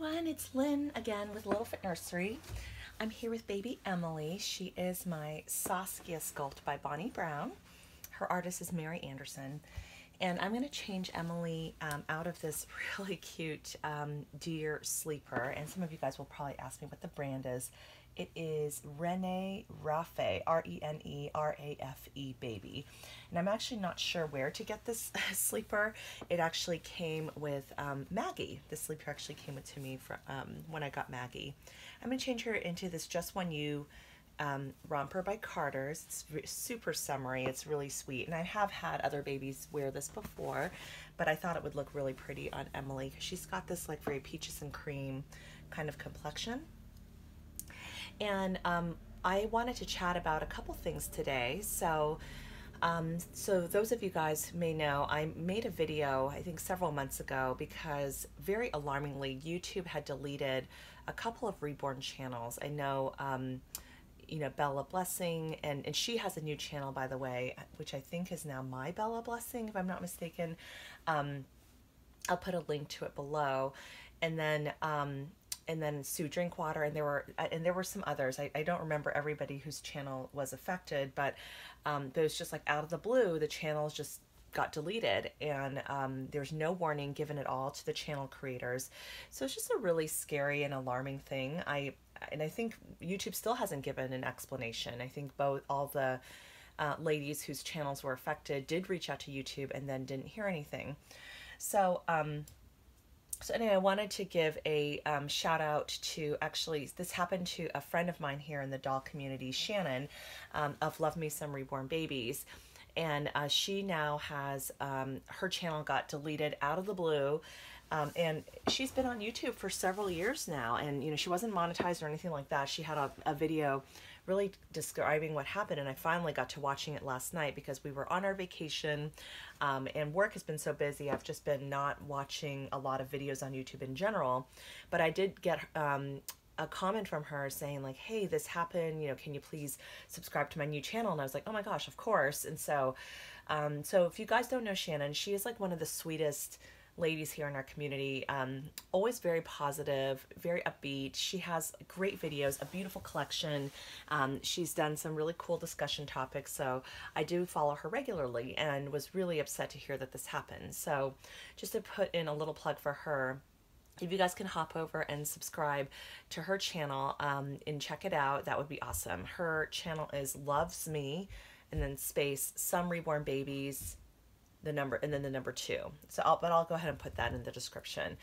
everyone, it's Lynn again with Little Fit Nursery. I'm here with baby Emily. She is my Saskia sculpt by Bonnie Brown. Her artist is Mary Anderson. And I'm going to change Emily out of this really cute deer sleeper. And some of you guys will probably ask me what the brand is. It is Reborn, R-E-N-E-R-A-F-E baby. And I'm actually not sure where to get this sleeper. It actually came with Maggie. This sleeper actually came to me from, when I got Maggie. I'm going to change her into this Just One You romper by Carter's. It's super summery. It's really sweet. And I have had other babies wear this before, but I thought it would look really pretty on Emily because she's got this like very peaches and cream kind of complexion. And I wanted to chat about a couple things today. So those of you guys may know, I made a video, I think several months ago, because very alarmingly, YouTube had deleted a couple of Reborn channels. I know, you know, Bella Blessing, and she has a new channel, by the way, which I think is now My Bella Blessing, if I'm not mistaken. I'll put a link to it below. And then Sue Drinkwater, and there were some others. I don't remember everybody whose channel was affected, but it was just like out of the blue, the channels just got deleted, and there's no warning given at all to the channel creators. So it's just a really scary and alarming thing. I think YouTube still hasn't given an explanation. I think all the ladies whose channels were affected did reach out to YouTube and then didn't hear anything. So anyway, I wanted to give a shout out to, actually, this happened to a friend of mine here in the doll community, Shannon, of Lovesme Somerebornbabies. And she now has, her channel got deleted out of the blue. And she's been on YouTube for several years now. And, you know, she wasn't monetized or anything like that. She had a video really describing what happened, and I finally got to watching it last night because we were on our vacation, and work has been so busy. I've just been not watching a lot of videos on YouTube in general, but I did get a comment from her saying like, hey, this happened, you know, can you please subscribe to my new channel? And I was like, oh my gosh, of course. And so if you guys don't know Shannon, she is like one of the sweetest ladies here in our community, always very positive, very upbeat. She has great videos, a beautiful collection. She's done some really cool discussion topics, so I do follow her regularly and was really upset to hear that this happened. So just to put in a little plug for her, if you guys can hop over and subscribe to her channel and check it out, that would be awesome. Her channel is Lovesme and then space Somerebornbabies, the number, and then the number 2. So I'll go ahead and put that in the description.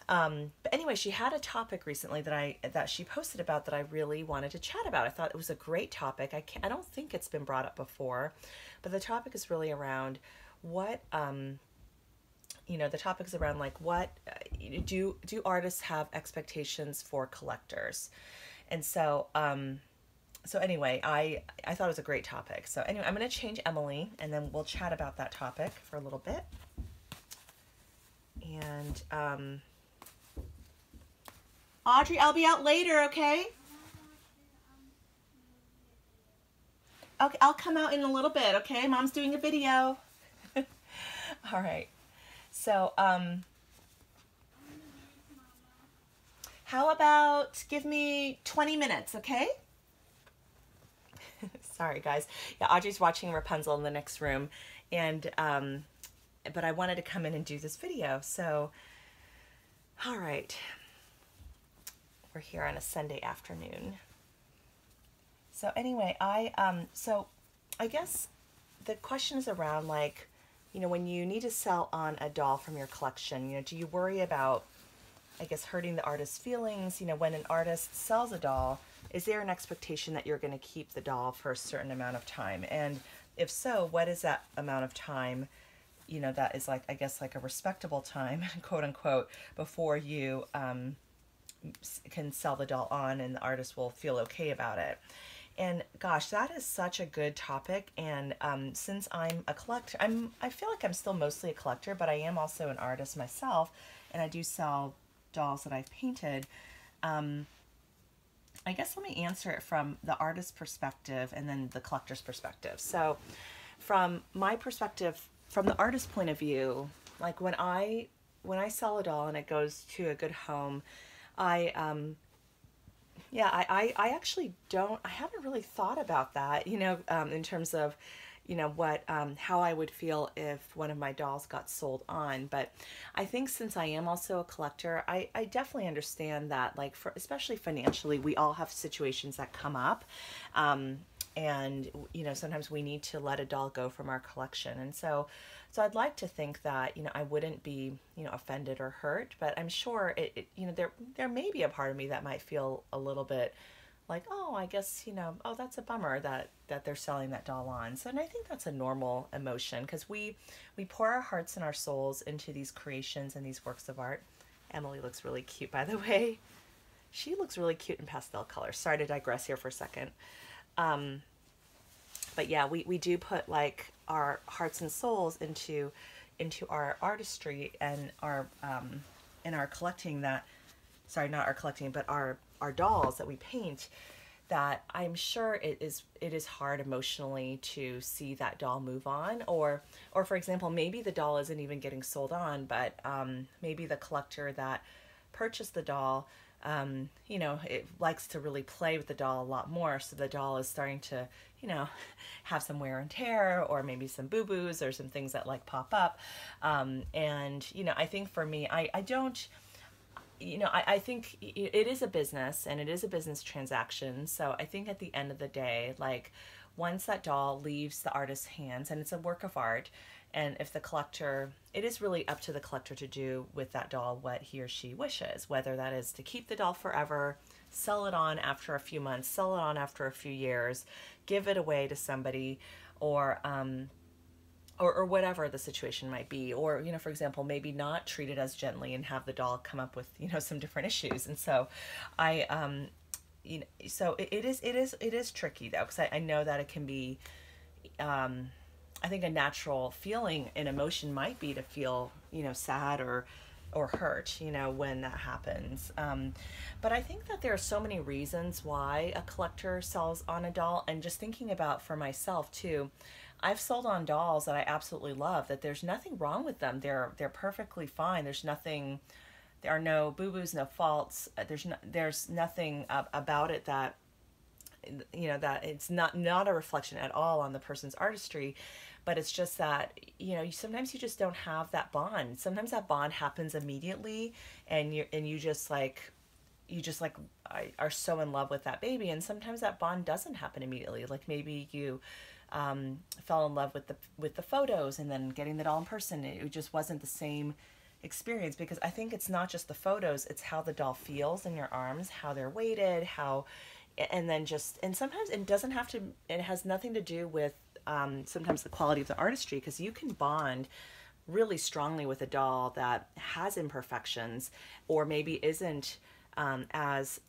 But anyway, she had a topic recently that she posted about that I really wanted to chat about. I thought it was a great topic. I don't think it's been brought up before, but the topic is really around what, you know, the topic is around like what do artists have expectations for collectors? And so so anyway, I thought it was a great topic. So anyway, I'm going to change Emily, and then we'll chat about that topic for a little bit. And Audrey, I'll be out later, okay? Okay, I'll come out in a little bit, okay? Mom's doing a video. All right. So, how about give me 20 minutes, okay? Sorry, guys. Yeah, Audrey's watching Rapunzel in the next room, and but I wanted to come in and do this video. So, all right, we're here on a Sunday afternoon. So anyway, so I guess the question is around like, you know, when you need to sell on a doll from your collection, you know, do you worry about, I guess, hurting the artist's feelings? You know, when an artist sells a doll, is there an expectation that you're going to keep the doll for a certain amount of time? And if so, what is that amount of time, you know, that is like, I guess, like a respectable time, quote unquote, before you can sell the doll on and the artist will feel okay about it? And gosh, that is such a good topic. And since I'm a collector, I feel like I'm still mostly a collector, but I am also an artist myself, and I do sell dolls that I've painted. I guess let me answer it from the artist's perspective and then the collector's perspective. So from my perspective, from the artist's point of view, like when I sell a doll and it goes to a good home, I yeah, I actually don't, I haven't really thought about that, in terms of, what, how I would feel if one of my dolls got sold on. But I think since I am also a collector, I definitely understand that, like, for, especially financially, we all have situations that come up. And, sometimes we need to let a doll go from our collection. And so I'd like to think that, I wouldn't be, offended or hurt, but I'm sure there may be a part of me that might feel a little bit like, oh, I guess, oh, that's a bummer that they're selling that doll on. So, and I think that's a normal emotion, because we pour our hearts and our souls into these creations and these works of art. Emily looks really cute, by the way. She looks really cute in pastel colors. Sorry to digress here for a second. But yeah, we do put like our hearts and souls into our artistry and our in our collecting that, sorry, not our collecting, but our dolls that we paint, that I'm sure it is hard emotionally to see that doll move on, or for example, maybe the doll isn't even getting sold on, but maybe the collector that purchased the doll, it likes to really play with the doll a lot more. So the doll is starting to, have some wear and tear, or maybe some boo-boos or some things that like pop up. And, I think for me, I don't, I think it is a business, and it is a business transaction. So I think at the end of the day, like, once that doll leaves the artist's hands, and it's a work of art, and if the collector, it is really up to the collector to do with that doll what he or she wishes, whether that is to keep the doll forever, sell it on after a few months, sell it on after a few years, give it away to somebody, or whatever the situation might be, or, for example, maybe not treat it as gently and have the doll come up with, some different issues. And so so it is tricky though, because I know that it can be, I think a natural feeling and emotion might be to feel, sad or hurt, when that happens. But I think that there are so many reasons why a collector sells on a doll. And just thinking about for myself too, I've sold on dolls that I absolutely love, that there's nothing wrong with them. They're perfectly fine. There are no boo-boos, no faults. There's nothing about it that, that it's not a reflection at all on the person's artistry. But it's just that, sometimes you just don't have that bond. Sometimes that bond happens immediately, and you just are so in love with that baby. And sometimes that bond doesn't happen immediately. Like, maybe you fell in love with the photos, and then getting the doll in person, it just wasn't the same experience. Because I think it's not just the photos, it's how the doll feels in your arms, how they're weighted, and sometimes it has nothing to do with sometimes the quality of the artistry, because you can bond really strongly with a doll that has imperfections, or maybe isn't as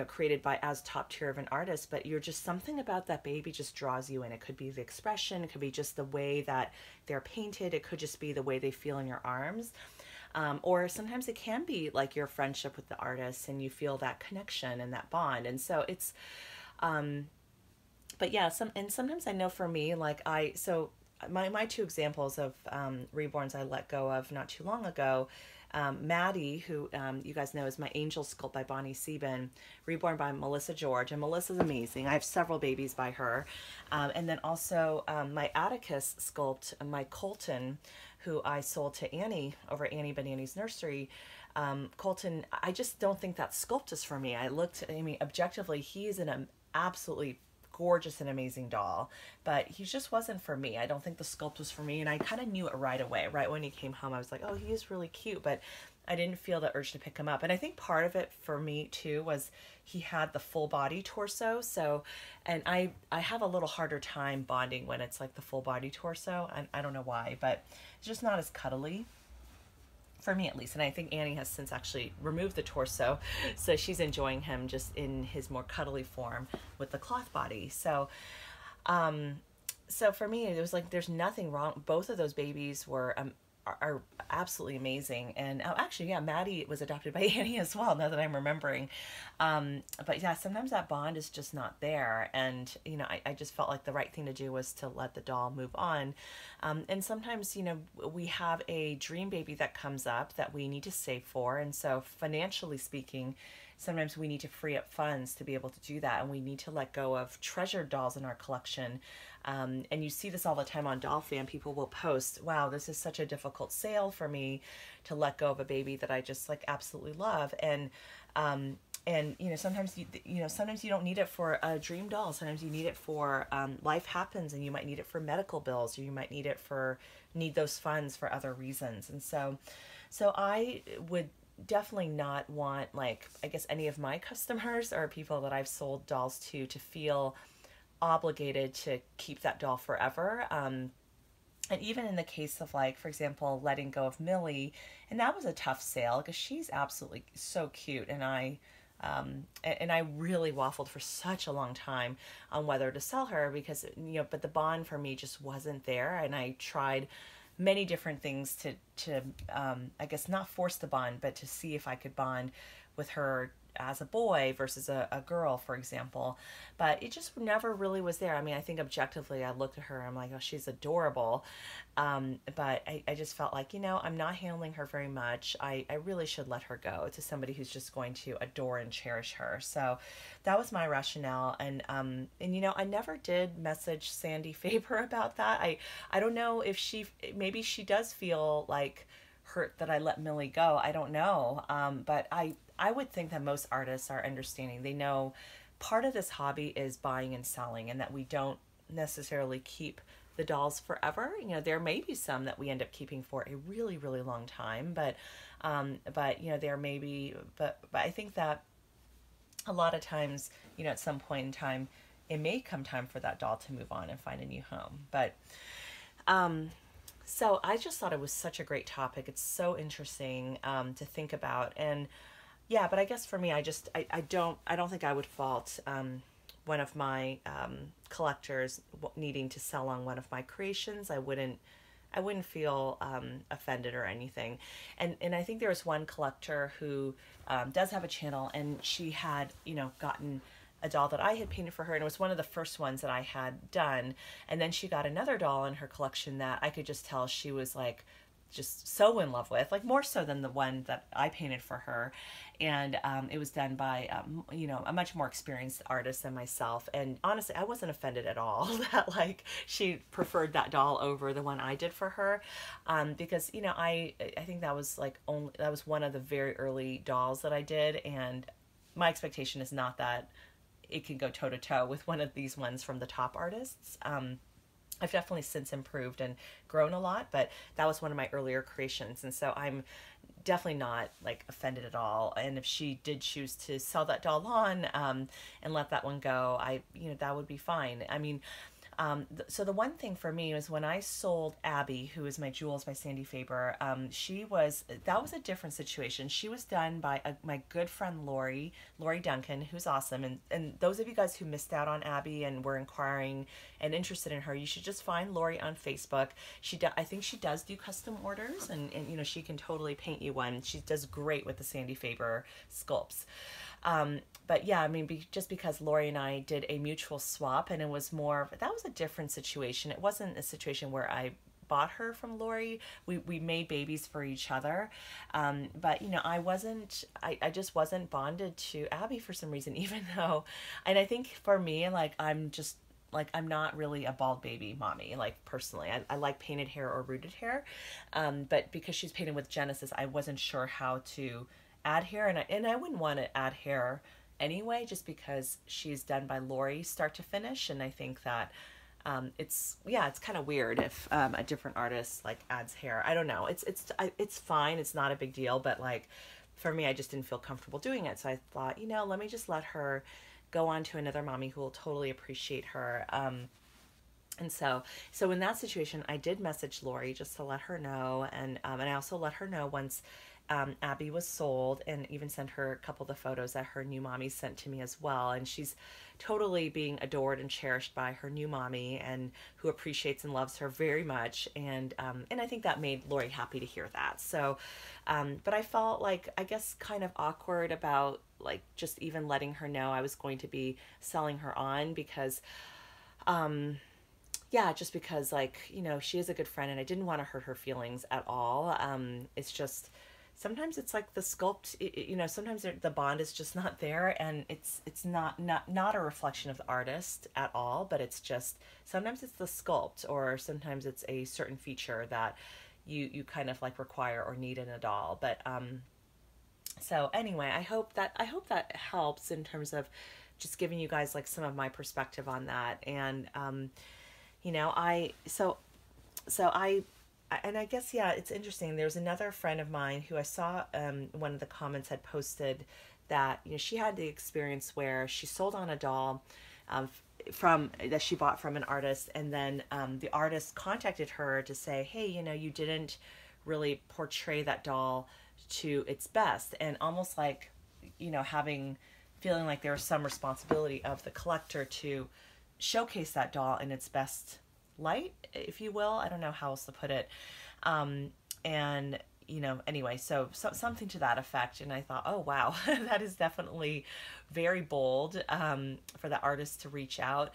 created by as top tier of an artist, but you're just, something about that baby just draws you in. It could be the expression, it could be just the way that they're painted, it could just be the way they feel in your arms, or sometimes it can be like your friendship with the artist, and you feel that connection and that bond. And so it's but yeah, sometimes I know for me, like, my two examples of reborns I let go of not too long ago, Maddie, who you guys know is my angel sculpt by Bonnie Sieben, reborn by Melissa George, and Melissa's amazing. I have several babies by her. And then also my Atticus sculpt, my Colton, who I sold to Annie over at Annie Banani's Nursery. Colton, I just don't think that sculpt is for me. Objectively, he's an absolutely gorgeous and amazing doll, but he just wasn't for me. I don't think the sculpt was for me, and I kind of knew it right away. Right when he came home, I was like, oh, he is really cute, but I didn't feel the urge to pick him up. And I think part of it for me too was he had the full body torso, and I have a little harder time bonding when it's like the full body torso, and I don't know why, but it's just not as cuddly for me, at least. And I think Annie has since actually removed the torso, so she's enjoying him just in his more cuddly form with the cloth body. So so for me, it was like, there's nothing wrong. Both of those babies were are absolutely amazing. And oh, actually, yeah, Maddie was adopted by Annie as well, now that I'm remembering. But yeah, sometimes that bond is just not there. And, I just felt like the right thing to do was to let the doll move on. And sometimes, we have a dream baby that comes up that we need to save for. And so financially speaking, sometimes we need to free up funds to be able to do that. And we need to let go of treasured dolls in our collection. And you see this all the time on Doll Fan. People will post, wow, this is such a difficult sale for me to let go of a baby that I just like absolutely love. And sometimes sometimes you don't need it for a dream doll. Sometimes you need it for life happens, and you might need it for medical bills, or you might need those funds for other reasons. And so I would definitely not want, like, I guess any of my customers or people that I've sold dolls to feel obligated to keep that doll forever. And even in the case of, like, for example, letting go of Millie, and that was a tough sale because she's absolutely so cute, and I really waffled for such a long time on whether to sell her because, but the bond for me just wasn't there, and I tried many different things to I guess not force the bond, but to see if I could bond with her as a boy versus a girl, for example. But it just never really was there. I mean, I think objectively I looked at her and I'm like, oh, she's adorable. But I just felt like, I'm not handling her very much. I really should let her go to somebody who's just going to adore and cherish her. So that was my rationale. And I never did message Sandy Faber about that. I don't know if maybe she does feel like hurt that I let Millie go. I don't know. But I would think that most artists are understanding. They know part of this hobby is buying and selling, and that we don't necessarily keep the dolls forever. There may be some that we end up keeping for a really, really long time, but there may be, but I think that a lot of times, at some point in time, it may come time for that doll to move on and find a new home. But, so I just thought it was such a great topic. It's so interesting, to think about. And yeah, but I guess for me, I don't think I would fault, one of my collectors needing to sell on one of my creations. I wouldn't feel offended or anything. And I think there was one collector who does have a channel, and she had gotten a doll that I had painted for her, and it was one of the first ones that I had done. And then she got another doll in her collection that I could just tell she was like just so in love with, like more so than the one that I painted for her. And it was done by, a much more experienced artist than myself. And honestly, I wasn't offended at all that like she preferred that doll over the one I did for her. Because, I think that was that was one of the very early dolls that I did. And my expectation is not that it can go toe to toe with one of these ones from the top artists. I've definitely since improved and grown a lot, but that was one of my earlier creations. And so I'm definitely not like offended at all. And if she did choose to sell that doll on, and let that one go, that would be fine. I mean, so the one thing for me was when I sold Abby, who is my Jewels by Sandy Faber, that was a different situation. She was done by my good friend Lori Duncan, who's awesome. And those of you guys who missed out on Abby and were inquiring and interested in her, you should just find Lori on Facebook. I think she does do custom orders, and she can totally paint you one. She does great with the Sandy Faber sculpts. But yeah, I mean, just because Lori and I did a mutual swap, and that was a different situation. It wasn't a situation where I bought her from Lori. We made babies for each other. But I just wasn't bonded to Abby for some reason, even though, and I think for me, I'm not really a bald baby mommy, personally. I like painted hair or rooted hair. But because she's painted with Genesis, I wasn't sure how to add hair, and I wouldn't want to add hair anyway, just because she's done by Lori start to finish. And I think that it's kind of weird if a different artist adds hair. I don't know. It's fine. It's not a big deal, but for me, I just didn't feel comfortable doing it. So I thought, let me just let her go on to another mommy who will totally appreciate her. And so in that situation, I did message Lori just to let her know, and I also let her know once Abby was sold, and even sent her a couple of the photos that her new mommy sent to me as well. And she's totally being adored and cherished by her new mommy, and who appreciates and loves her very much. And I think that made Lori happy to hear that. So, but I felt like, I guess, kind of awkward about like just even letting her know I was going to be selling her on, because yeah, just because, like, you know, she is a good friend and I didn't want to hurt her feelings at all. It's just, sometimes it's like the sculpt, you know, sometimes the bond is just not there, and it's not a reflection of the artist at all, but it's just, sometimes it's the sculpt, or sometimes it's a certain feature that you kind of like require or need in a doll. But so anyway, I hope that helps in terms of just giving you guys like some of my perspective on that. And you know, I guess, yeah, it's interesting. There's another friend of mine who I saw, one of the comments had posted that, you know, she had the experience where she sold on a doll from that she bought from an artist, and then the artist contacted her to say, hey, you know, you didn't really portray that doll to its best, and almost like, you know, feeling like there was some responsibility of the collector to showcase that doll in its best light, if you will. I don't know how else to put it. And, you know, anyway, so something to that effect. And I thought, oh, wow, that is definitely very bold for the artist to reach out.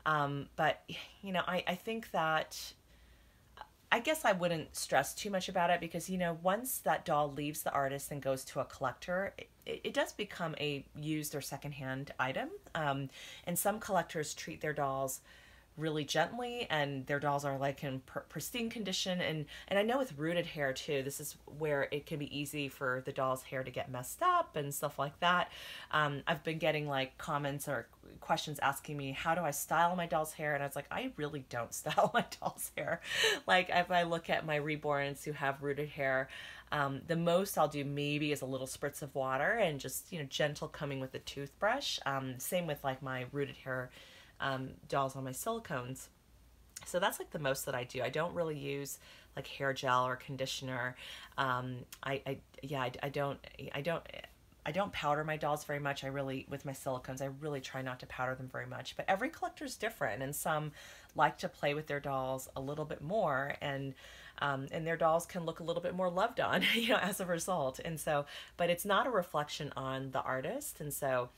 But, you know, I think that, I guess I wouldn't stress too much about it, because, you know, once that doll leaves the artist and goes to a collector, it does become a used or secondhand item. And some collectors treat their dolls really gently, and their dolls are like in pristine condition. And I know with rooted hair too, this is where it can be easy for the doll's hair to get messed up and stuff like that. I've been getting like comments or questions asking me, how do I style my doll's hair? And I was like, I really don't style my doll's hair. Like, if I look at my reborns who have rooted hair, the most I'll do maybe is a little spritz of water and just, you know, gentle combing with a toothbrush. Same with like my rooted hair dolls on my silicones. So that's like the most that I do. I don't really use like hair gel or conditioner. I don't powder my dolls very much. With my silicones, I really try not to powder them very much. But every collector's different, and some like to play with their dolls a little bit more, and their dolls can look a little bit more loved on, you know, as a result. And so, but it's not a reflection on the artist. And so,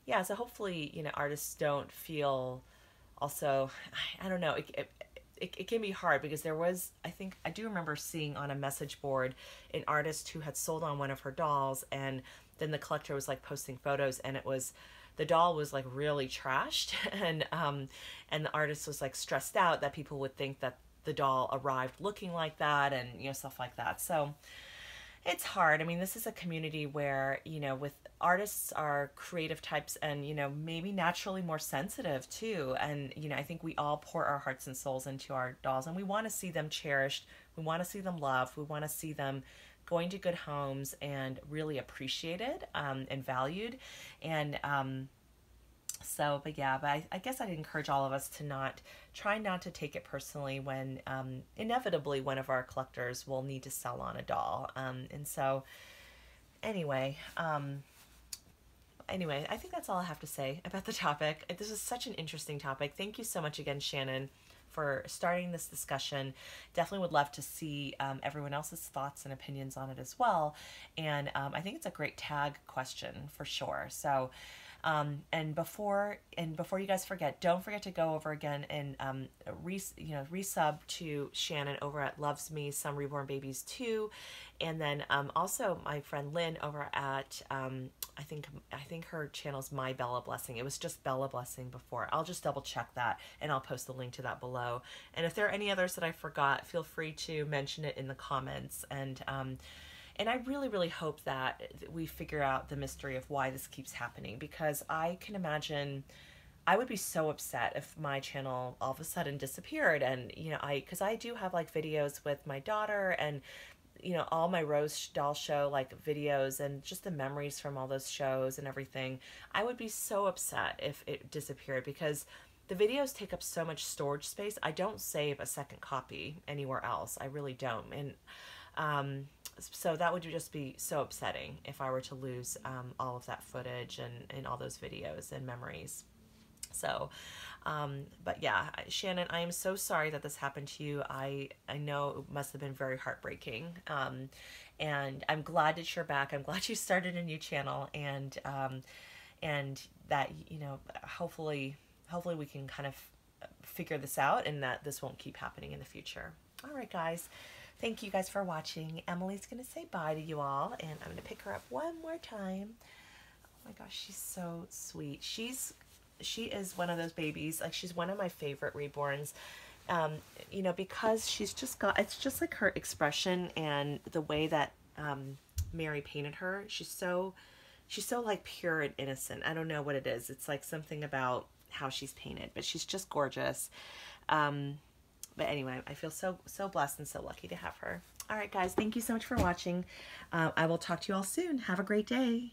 yeah, so hopefully, you know, artists don't feel also, I don't know, it can be hard, because there was, I do remember seeing on a message board an artist who had sold on one of her dolls, and then the collector was like posting photos, and the doll was like really trashed, and the artist was like stressed out that people would think that the doll arrived looking like that, and, you know, stuff like that. So it's hard. I mean, this is a community where, you know, with artists are creative types, and, you know, maybe naturally more sensitive too. And, you know, I think we all pour our hearts and souls into our dolls, and we want to see them cherished. We want to see them loved. We want to see them going to good homes and really appreciated and valued. And so, but yeah, but I guess I'd encourage all of us to try not to take it personally when inevitably one of our collectors will need to sell on a doll. And so anyway, I think that's all I have to say about the topic. This is such an interesting topic. Thank you so much again, Shannon, for starting this discussion. Definitely would love to see everyone else's thoughts and opinions on it as well. And I think it's a great tag question for sure. So and before you guys forget, don't forget to go over again and resub to Shannon over at Lovesme Somerebornbabies 2, and then also my friend Lynn over at I think her channel's My Bella Blessing. It was just Bella Blessing before. I'll just double check that, and I'll post the link to that below. And if there are any others that I forgot, feel free to mention it in the comments. And I really, really hope that we figure out the mystery of why this keeps happening, because I can imagine I would be so upset if my channel all of a sudden disappeared. And, you know, because I do have like videos with my daughter, and, you know, all my Rose doll show like videos, and just the memories from all those shows and everything. I would be so upset if it disappeared, because the videos take up so much storage space. I don't save a second copy anywhere else. I really don't. And So that would just be so upsetting if I were to lose all of that footage and all those videos and memories. So, but yeah, Shannon, I am so sorry that this happened to you. I know it must have been very heartbreaking. And I'm glad that you're back. I'm glad you started a new channel, and that, you know, hopefully we can kind of figure this out and that this won't keep happening in the future. All right, guys. Thank you guys for watching. Emily's going to say bye to you all, and I'm going to pick her up one more time. Oh my gosh, she's so sweet. She is one of those babies, like she's one of my favorite reborns, you know, because she's just got, it's just like her expression and the way that Mary painted her. She's so like pure and innocent. I don't know what it is. It's like something about how she's painted, but she's just gorgeous. But anyway, I feel so blessed and so lucky to have her. All right, guys, thank you so much for watching. I will talk to you all soon. Have a great day.